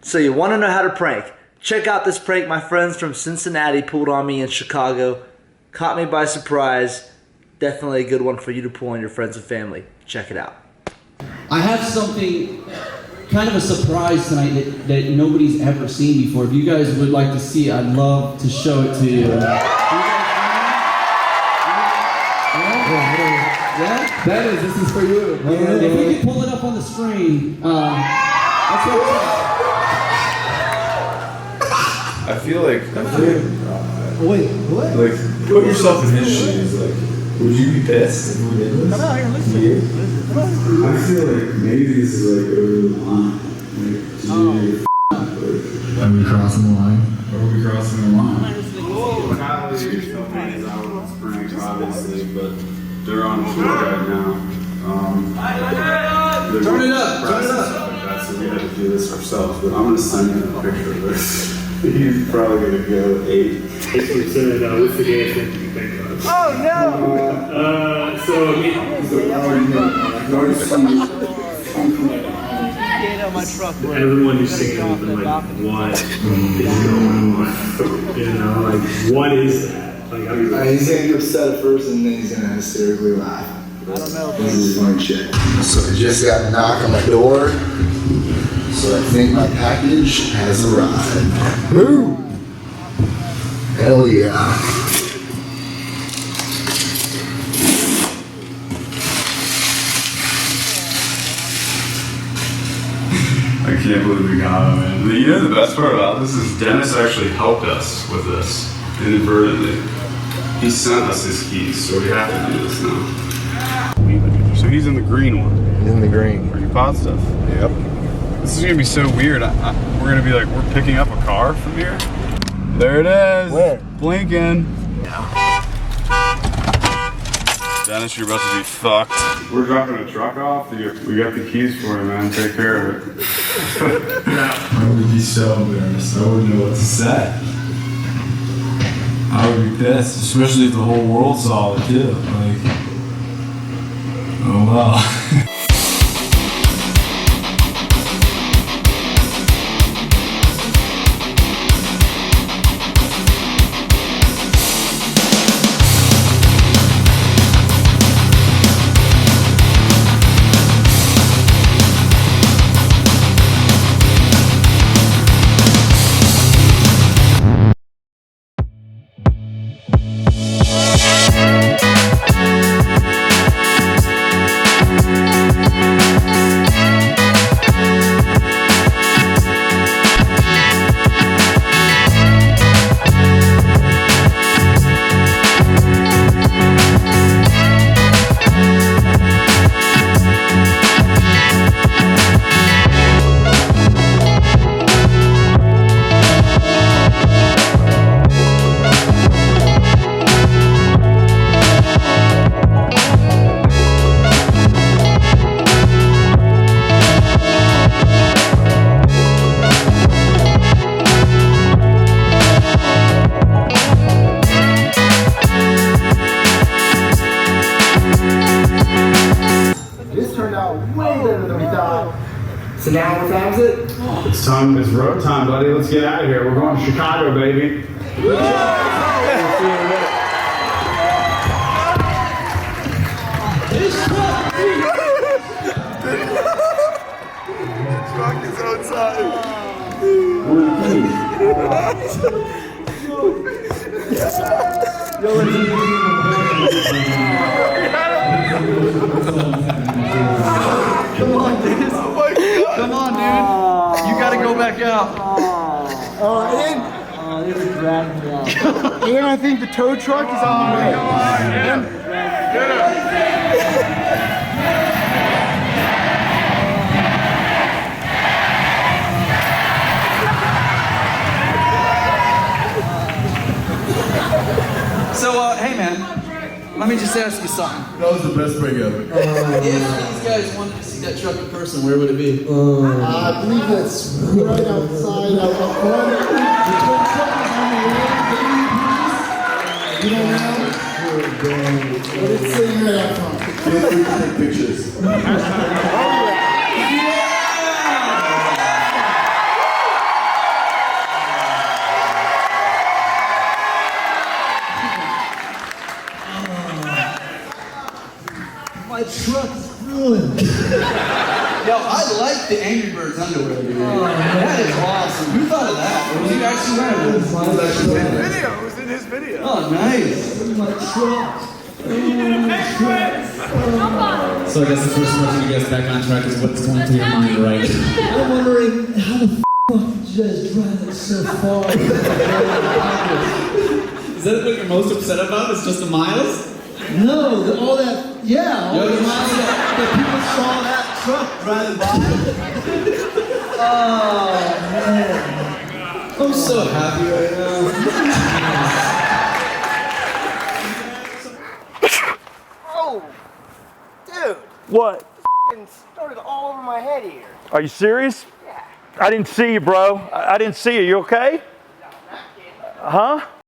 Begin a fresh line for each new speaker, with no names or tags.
So you want to know how to prank? Check out this prank my friends from Cincinnati pulled on me in Chicago. Caught me by surprise. Definitely a good one for you to pull on your friends and family. Check it out.
I have something, kind of a surprise tonight that nobody's ever seen before. If you guys would like to see it, I'd love to show it to you. Yeah?
This is for you.
If we could pull it up on the screen, that's what
I feel like
Wait, what?
Like, put yourself in his shoes. Like, would you be pissed if we did this?
Come out here, listen.
I feel like maybe this is like over the line.
Are we crossing the line?
Are we crossing the line? Kyle is filming his hour prank, obviously, but they're on tour right now.
Turn it up.
So we had to do this ourselves, but I'm gonna send him a picture of this. He's probably gonna go 8.
Basically said, what's the gayest thing you think of?
Oh no!
So, I mean, everyone who's singing has been like, what is going on? You know, like, what is that? Like, I mean,
He's gonna get upset at first and then he's gonna hysterically laugh.
I don't know.
This is fun shit. So I just got a knock on my door. So I think my package has arrived. Boom! Hell yeah.
I can't believe we got him, man. You know the best part about this is Dennis actually helped us with this inadvertently. He sent us his keys, so we have to do this now. So he's in the green one.
In the green.
Where you bought stuff.
Yep.
This is gonna be so weird. We're gonna be like, we're picking up a car from here. There it is.
Where?
Blinking. Dennis, you're about to be fucked. We're dropping a truck off. We got the keys for you, man. Take care of it. I would be so embarrassed. I wouldn't know what to say. I would be pissed, especially if the whole world saw it too. Like, oh wow.
So now what time is it?
It's time, it's road time, buddy. Let's get out of here. We're going to Chicago, baby.
Truck is outside.
Come on, dude.
Oh my God.
Come on, dude. You gotta go back out.
And I think the tow truck is on the way.
So, hey man, let me just ask you something.
That was the best prank ever.
If these guys wanted to see that truck in person, where would it be?
I believe that's right outside out front. The tow truck is on the way. You don't know? But it's sitting right out front.
Feel free to take pictures.
like the Angry Birds underwear, dude. That is awesome. Who thought of that? Or was you actually wearing this?
It was in his video.
Oh, nice.
So I guess the first question to get us back on track is what's going through your mind right now?
I'm wondering how the fuck did you guys drive it so far?
Is that what you're most upset about? Is just the miles?
No, all that, yeah, all the miles that people saw that truck driving by. Oh, man.
I'm so happy right now.
Oh, dude.
What?
It started all over my head here.
Are you serious?
Yeah.
I didn't see you, bro. I didn't see you. You okay? Huh?